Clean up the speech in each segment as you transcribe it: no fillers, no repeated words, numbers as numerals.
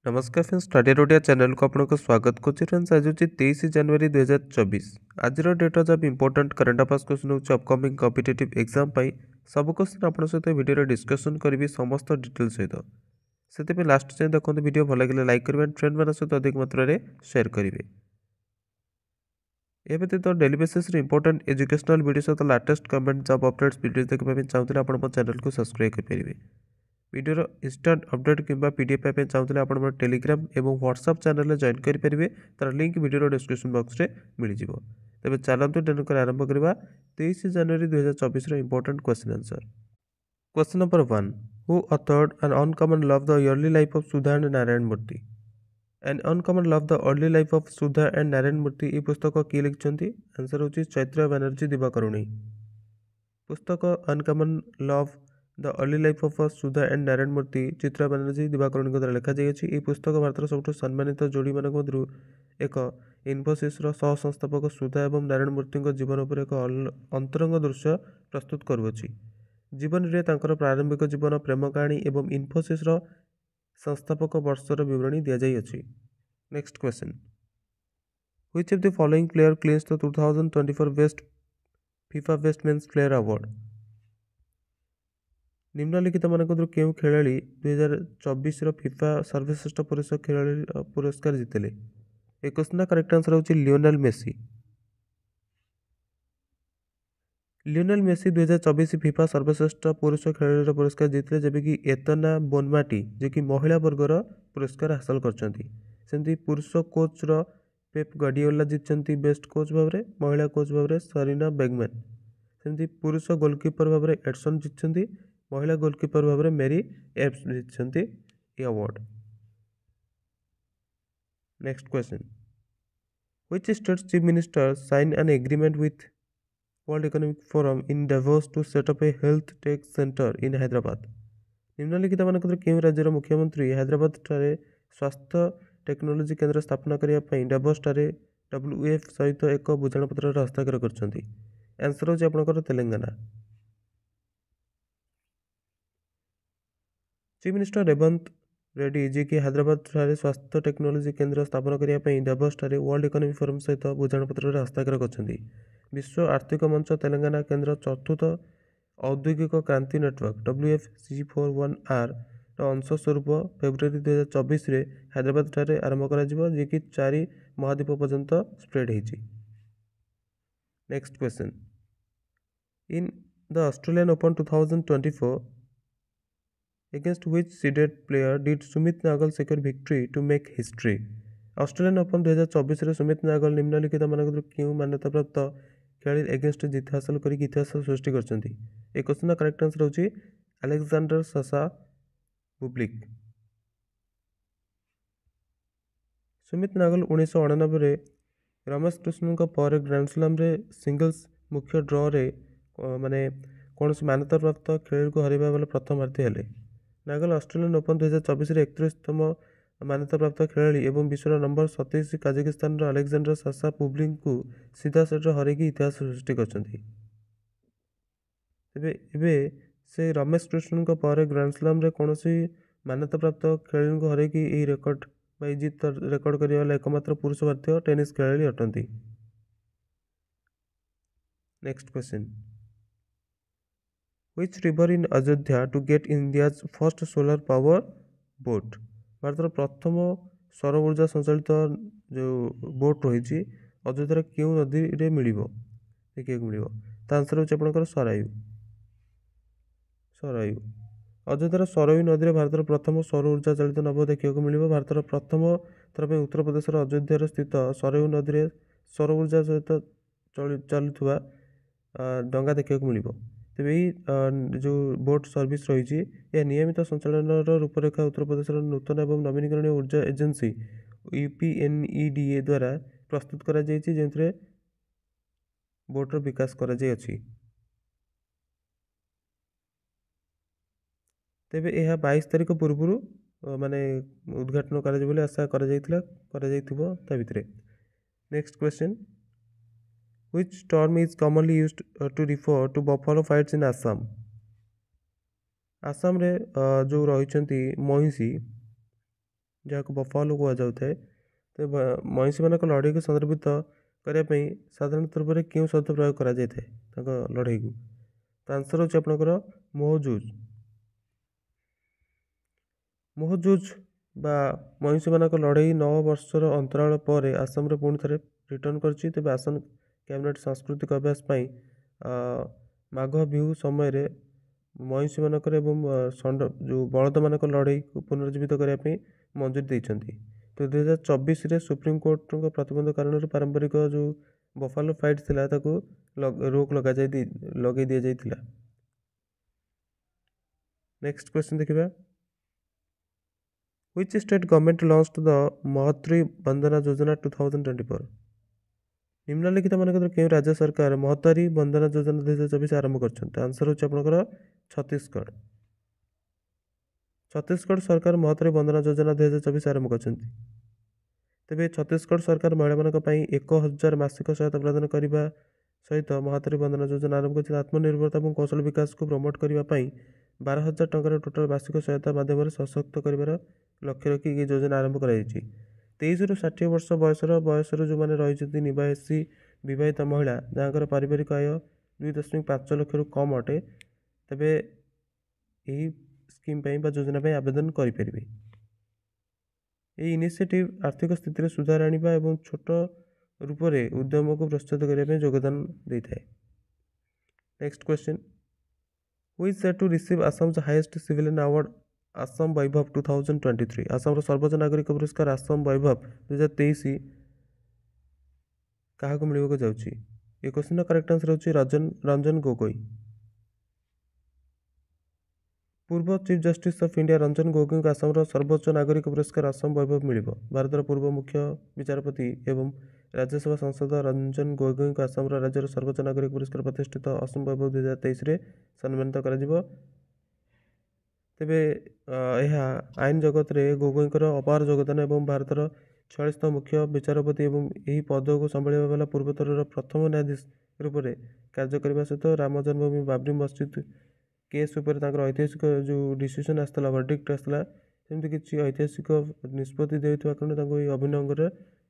नमस्कार friends, study रोडिया channel को आपको स्वागत करुच्ची। फ्रेंड्स आज हूँ 23 जनवरी 2024। आज डेट जब इंपोर्टाट करंट अफेयर्स क्वेश्चन हो अपकमिंग कॉम्पिटिटिव एग्जाम पाई सब क्वेश्चन आप सहित वीडियो डिस्कसन करी समस्त डिटेल सहित से लास्ट जाए देखते वीडियो भल लगे लाइक करेंगे एंड फ्रेंड मान सहित अधिक मात्रा शेयर करेंगे। ए व्यतीत daily basis important educational video सहित latest government job updates video देखा चाहते हैं आप चैनल को सब्सक्राइब करेंगे। वीडियोर इंस्टांट अपडेट किंबा पीडीएफ पाइप चाहते हैं आप टेलीग्राम और व्हाट्सएप चैनल जॉइन करेंगे। तार लिंक वीडियो डिस्क्रिप्शन बॉक्स में मिल जाए। तेज चलते तेणुक आरंभ करवा 23 जनवरी 2024 important question answer. Question number 1, who authored an uncommon love the early life of Sudha and Narayan Murthy. An uncommon love the early life of Sudha and Narayan Murthy ये पुस्तक किए लिखिं? आंसर होची चैत्र बनर्जी दिवाकरुणी। पुस्तक uncommon love the early life of Sudha and Narayan Murthy Chitra Banerjee Divakaruni द्वारा लिखा जाइए। पुस्तक भारत सबुठ सम्मानित जोड़ी मान मध्य एक इन्फोसिस सह संस्थापक सुधा और नारायण मूर्ति जीवन पर एक अंतरंग दृश्य प्रस्तुत करुच्ची। जीवन में प्रारंभिक जीवन, प्रेम कहानी और इन्फोसिस संस्थापक वर्षर विवरणी दि जाइए। Next question, which of the following player cleans the 2024 best FIFA best mains player award. निम्नलिखित मान क्यों खेलाड़ी 2024 फीफा सर्वश्रेष्ठ पुरुष खेलाड़ी पुरस्कार जीतिले। ए क्वेश्चन करेक्ट आंसर होची Lionel Messi. Lionel Messi 2024 FIFA सर्वश्रेष्ठ पुरुष खेलाड़ी पुरस्कार जीतिले, जबकि एतना बोनमाटी जे कि महिला वर्गर पुरस्कार हासिल करछंती। सेमती पुरुष कोच रो पेप गार्डियोला जीतछंती बेस्ट कोच भाव में, महिला कोच भाव में सरीना बेगमैन। सेमती पुरुष गोलकीपर भाव में एडसन जीतछंती, महिला गोलकीपर भाव में मेरी एप्स जीतछंती ये award. Next question, which states chief minister sign an agreement with world economic forum in Davos to set up a health tech centre in Hyderabad. निम्नलिखित मानक क्यों राज्यर मुख्यमंत्री हैदराबाद ठारे स्वास्थ्य टेक्नोलोजी केंद्र स्थापना करने डावोस ठारे WEF सहित एक बुझाणपत्र हस्ताक्षर करछंती। आंसर होची आपनकर तेलंगाना। चीफ मिनिस्टर रेवंत रेड्डी जी कि हैदराबाद ठारे स्वास्थ्य टेक्नोलोजी केंद्र स्थापना करने डावोस ठारे वर्ल्ड इकोनॉमिक फोरम सहित बुझाणपत्र हस्ताक्षर करछंती। विश्व आर्थिक मंच तेलंगाना केंद्र चतुर्थ औद्योगिक क्रांति नेटवर्क WFC41R अंश स्वरूप फेब्रुआरी 2024 हैदराबाद ठारे आरंभ करा जी कि 4 महाद्वीप पर्यंत स्प्रेड होती। Next question, in the Australian Open 2024 against which seeded player did Sumit Nagal secure victory to make history। Australian Open 2024 रे सुमित नागल निम्नलिखित मान क्यों मान्यता प्राप्त खेलाड़ी एगेंस्ट जीत हासिल कर इतिहास सृष्टि करछंती। ए क्वेश्चन करेक्ट आंसर होची अलेक्जेंडर सासा बुब्लिक। सुमित नागल 1999 रे रमेश कृष्णन पर ग्रैंड स्लैम रे सिंगल्स मुख्य ड्र रे माने कौन मान्यता प्राप्त खेलाड़ी को हरवा वाले प्रथम भारतीय हेले। नागल ऑस्ट्रेलियन ओपन 2024 रे 31तम मान्यता प्राप्त खेलाड़ी और विश्व नंबर 27 काजाकिस्तान अलेक्जेंडर सासा पुब्लिक को सीधा सेट हरैकी इतिहास सृष्टि करछंती। से रमेश कृष्णन पर ग्रैंड स्लैम रे कौन मान्यता प्राप्त खेलाड़ी को हरैकी यही रेकर्ड जीत रेकर्ड करने वाला एकमात्र पुरुष भारतीय टेनिस खेलाड़ी अटंती। Next question, which river in Ayodhya to get India's first solar power boat. भारत प्रथम सौर ऊर्जा संचालित जो बोट रही अयोध्यार क्यों नदी रे मिलिबो देखिए मिल आंसर होची आपनकर सरायू। सरायू अयोध्यार सरयू नदी में भारत प्रथम सौर ऊर्जा चालित नभ देखा मिल। भारत प्रथम थर उत्तर प्रदेश अयोध्या स्थित सरयू नदी में सौर ऊर्जा सहित चलुवा डंगा देखा मिल। तेज यही जो बोट सर्विस रही यह नियमित संचालन रूपरेखा उत्तर प्रदेश नूतन और नवीनीकरण ऊर्जा एजेंसी UPNEDA द्वारा प्रस्तुत करा जायछि, जेंथिरे बोटर विकास करा जाय अछि। तेबे यह 22 तारिख पूर्व माने उद्घाटन करा बोली आशा करा जायथिबो ता भितरे। Next question, which term is commonly used to refer to buffalo fights in Assam। Assam रे जो रही महिषी जहाँ बफालो कहुए। तो महिषी मान लड़ाई को संदर्भित करने साधारणतः रूप में क्यों शब्द प्रयोग कर लड़ाई को। तो आंसर होची आपनकर मोहजुज। मोहजुज बा महिषी मान लड़ाई 9 वर्षर अंतराल पर आसाम रे पुणी थे रिटर्न करछि। तेबे आसाम कैबिनेट सांस्कृतिक अभ्यास पाई माघ बिहू समय महिषी मानकर एवं षंड जो बलद मानक लड़ाई को पुनर्जीवित करने मंजूरी देइछन्ति। तो 2024 रे सुप्रीमकोर्ट प्रतिबंध कारण पारंपरिक जो बफालो फाइट थिला ताको रोक लगे दि जाइथिला। नेक्स्ट क्वेश्चन देखिबा। Which state government launched the Mahatri Bandana Yojana 2024? निम्नलिखित मानक क्यों राज्य सरकार महतारी बंदना योजना 2024 आरंभ कर। आंसर होची आपनकर छत्तीसगढ़। छत्तीसगढ़ सरकार महतारी बंदना योजना 2024 आरंभ कर। तेबे छत्तीसगढ़ सरकार महिला 1000 मासिक सहायता प्रदान करने सहित महातारी बंदना योजना आरंभ कर आत्मनिर्भरता और कौशल विकास को प्रमोट करने 12,000 टंकार टोटाल मासिक सहायता माध्यम सशक्त कर लक्ष्य रखी ये योजना आरंभ कर 23 ରୁ 60 वर्ष बयसर जो मैंने रही निवासी बहिता महिला जहाँ पारिवारिक आय 2.5 लाख रु कम अटे तेबे यही स्कीम योजना आवेदन करें। ये इनिशिएटिव आर्थिक स्थिति में सुधार आने और छोट रूप से उद्यम को प्रोत्साहित करने योगदान देता है। Next question. Who is set to receive Assam highest civilian award Assam Vaibhav 2023? Assam सर्वोच्च नागरिक पुरस्कार आसाम वैभव 2023 क्या मिलवाक जाऊँगी। ये क्वेश्चन करेक्ट आंसर होची रंजन गोगोई। पूर्व chief justice of India Ranjan Gogoi को आसाम सर्वोच्च नागरिक पुरस्कार आसाम वैभव मिल। भारत पूर्व मुख्य विचारपति एवं राज्यसभा सांसद रंजन गोगोई को आसाम राज्य सर्वोच्च नागरिक पुरस्कार प्रतिष्ठित आसाम वैभव 2023 में सम्मानित कर। तेबे यह आईन जगत रे गोगोईंकर अपार योगदान एवं भारतर 46तम मुख्य विचारपति एवं यही पद को संभाल वाला पूर्वोत्तर प्रथम न्यायाधीश रूप से कार्य करने सहित राम जन्मभूमि बाबरी मस्जिद केस ऐतिहासिक जो डिसीजन आसला वर्डिक्ट आसला सेमती किसी ऐतिहासिक निष्पत्ति देता कारण अभिनव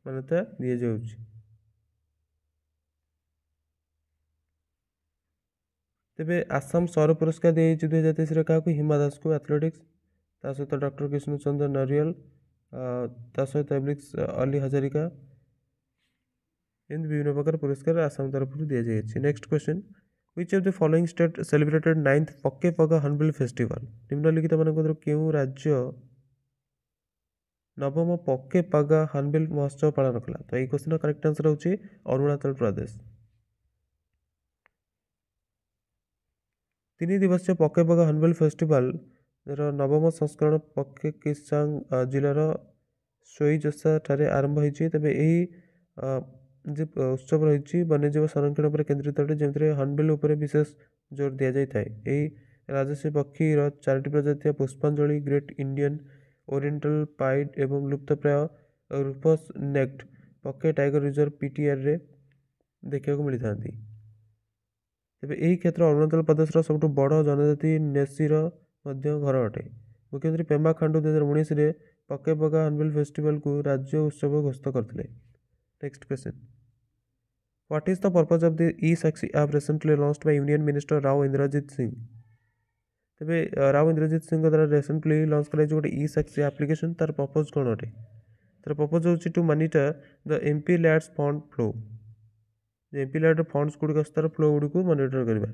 मान्यता दि जाऊँगी। तेबे आसाम सौर पुरस्कार दी 2023 क्या हिमा दास को एथलेटिक्स ता सहित डॉक्टर कृष्ण चंद्र नारियल ता सहित एब्लिक्स अली हजारिका एंड विभिन्न प्रकार पुरस्कार आसाम तरफ दि जाए। Next question. Which of the following state celebrated 9th पक्के पगा हॉर्नबिल फेस्टिवल? निम्नलिखित मानक क्यों राज्य नवम पक्के पगा हॉर्नबिल महोत्सव पालन कला? तो ये क्वेश्चन करेक्ट आंसर होची अरुणाचल प्रदेश। 3 दिवसीय पक्के पगा हॉर्नबिल फेस्टिवल नवम संस्करण पक्के किसांग जिलार सोईजोसा ठारे आरंभ होती। तेबे यही उत्सव रही वन्यजीव संरक्षण पर केन्द्रित अटे जमीन हॉर्नबिल उपर विशेष जोर दि जाए। यही राजसी पक्षी 4टी प्रजाति पुष्पांजलि ग्रेट इंडियन ओरिएंटल पाइड एवं लुप्तप्राय रूपस नेक्ड पक्के टाइगर रिजर्व पीटीआर रे देखा मिली था। तेबे यही क्षेत्र अरुणाचल प्रदेश सबुठ बड़ जनजाति नेसीर घर अटे। मुख्यमंत्री पेमा खांडू 2019 पक्के पगा हॉर्नबिल फेस्टिवल को राज्य उत्सव घोषित करते। Next question. What is the purpose of the e-Sakshi app recently launched by Union Minister Rao Indrajit Singh? तेबे राव इंद्रजीत सिंह द्वारा रिसेंटली लॉन्च कर गोटे e-Sakshi एप्लिकेशन तार पर्पज कौन अटे? तार पर्पज होची to monitor the MP LADS fund flow. MP LAD funds गुड़िक तार फ्लो गुड़िक मॉनिटर करवा।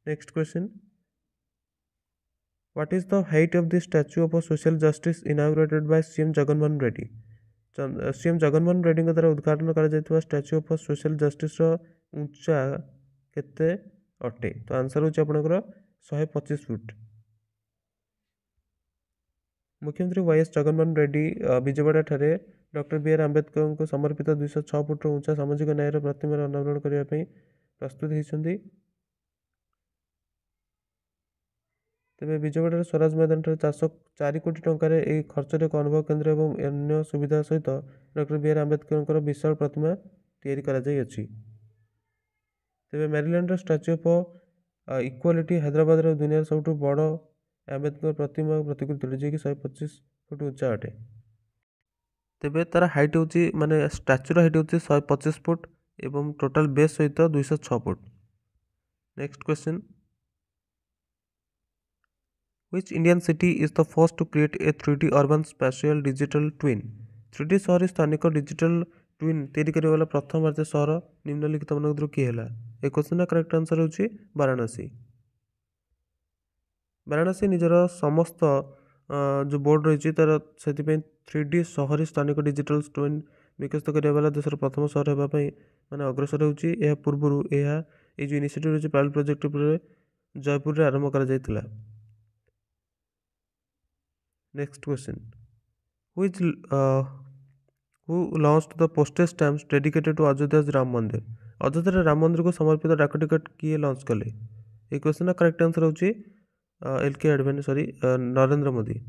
Next question. What is the height of the statue of social justice inaugurated by CM Jaganmohan Reddy? CM Jaganmohan Reddy द्वारा उद्घाटन कर स्टैच्यू ऑफ सोशल जस्टिस उच्चा केते अटे? तो आंसर होची आपनकर 125 फुट। मुख्यमंत्री वाईएस जगनमोहन रेड्डी विजयवाड़ा ठारे डॉक्टर बी आर आंबेडकर को समर्पित 206 फुट उच्चा सामाजिक न्याय प्रतिमा अनावरण करने प्रस्तुत होती। तेज विजयवाड़ा स्वराज मैदान 4 कोटी टंकार खर्च एक अनुभव केन्द्र और अन्य सुविधा सहित डॉक्टर बी आर आंबेडकर विशाल प्रतिमा या। तेज Maryland statue of equality Hyderabad दुनिया सबुठ बड़ आंबेडकर प्रतिमा प्रतिकृति जी कि 125 फुट उच्चा अटे। तेबे तार हाइट होची माने स्टैच्यूर हाइट होची 125 फुट एवं टोटल बेस सहित 206 foot. Next question, Which Indian city is the first to create a 3D urban spatial digital twin? 3D शहरी स्थानिक डिजिटल ट्विन तैयारी करने वाला प्रथम भारतीय शहर निम्नलिखित मान किए है? ए क्वेश्चन करेक्ट आंसर होची वाराणसी। वाराणसी निजर समस्त जो बोर्ड रही तार से 3D शहरी स्थानिक डिजिटल ट्विन विकसित करने वाला देशर प्रथम शहर होगापी मैंने अग्रसर होची। पूर्व यह जो इनिशिएटिव रही पायलट प्रोजेक्ट जयपुर में आरंभ कर। Next question, who launched the postage stamps dedicated to Ayodhya's Ram मंदिर? अयोध्या राम मंदिर को समर्पित डाक टिकट किए लॉन्च कले? ये क्वेश्चन करेक्ट आंसर होची LK एडवाणी नरेंद्र मोदी।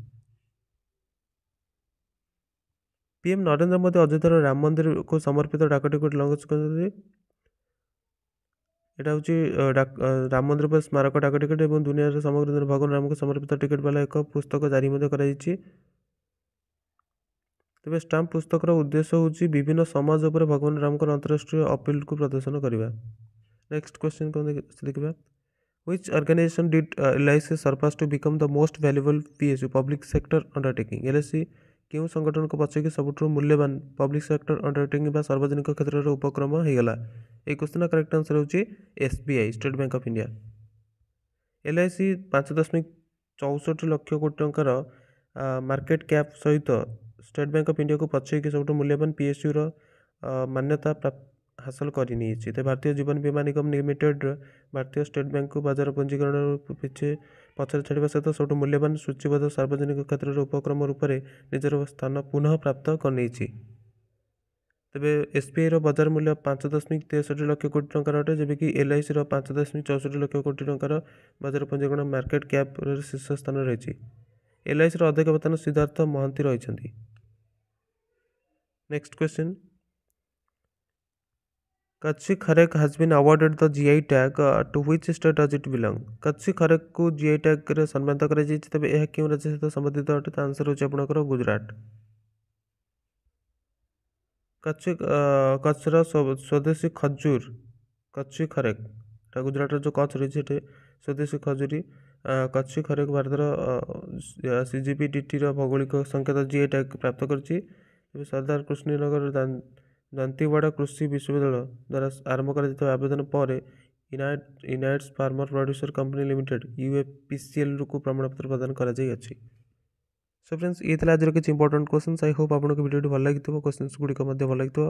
पीएम नरेंद्र मोदी अयोध्यार राम मंदिर को समर्पित डाक टिकट लॉन्च कर राम मंदिर पर स्मारक डाक टिकट और दुनिया समग्र भगवान राम को समर्पित टिकट वाला एक पुस्तक जारी कर। तेज स्टाम्प पुस्तकर उद्देश्य होची विभिन्न समाज उपर भगवान राम अंतरराष्ट्रीय अपील को प्रदर्शन करवा। नेक्स्ट क्वेश्चन कौन देखा, Which organization did LIC surpass to become the most valuable PSU public sector undertaking? LIC क्यों संगठन को पछे कि सबुठ मूल्यवान पब्लिक सेक्टर अंडरटेकिंग बा सार्वजनिक क्षेत्र उपक्रम हो गला? एक क्वेश्चन करेक्ट आंसर होची SBI state bank of India. LIC 5.64 lakh कोटी टंकार मार्केट कैप सहित स्टेट बैंक ऑफ इंडिया को पछे कि सबुठ मूल्यवान PSU रो मान्यता हासिल करनी। भारतीय जीवन बीमा निगम लिमिटेड भारतीय स्टेट बैंक को बाजार पंजीकरण पिछे पछरे छाड़ा सहित सब मूल्यवान सूचीबद्ध सार्वजनिक क्षेत्र उपक्रम रूप में निजर स्थान पुनः प्राप्त करनी। तेबे SBI रो बाजार मूल्य 5.63 लाख कोटी टंकार अटे, जबकि LIC रो 5.64 लाख कोटी टंकार बाजार पंजीकरण मार्केट कैप शीर्ष स्थान रही। LIC रो अध्यक्ष वर्तमान सिद्धार्थ महांती रही। नेक्स्ट क्वेश्चन, कच्ची खरेक has been awarded the GI tag to which state does it belong? कच्ची खरेक को GI टैग रे सम्मानित कर तेबे यह क्यों राज्य सहित संबंधित अटे? आंसर होची आपनकर गुजरात। कच्छर स्वदेशी खजूर कच्ची खरेक गुजरात जो कच्छ रही है स्वदेशी खजूरी कच्ची खरेक भारत CGPDT भौगोलिक संकेत GI टैग प्राप्त कर। सरदार कृष्णनगर दांतीवाड़ा कृषि विश्वविद्यालय द्वारा आरंभ कर आवेदन पर unites farmer producer company limited UFPCL को प्रमाणपत्र प्रदान कर। सो फ्रेंड्स ये आज किसी इंपोर्टेंट क्वेश्चन। आई होप आपको वीडियो भल लगी क्वेश्चन गुड़िक भल लगी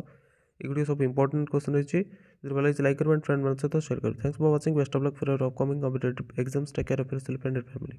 ये सब इंपोर्टेंट क्वेश्चन रही भल लगी लाइक कर फ्रेंड मान सहित शेयर कर। Thanks for watching, best of luck for your upcoming competitive exams. Take care of yourself and your family.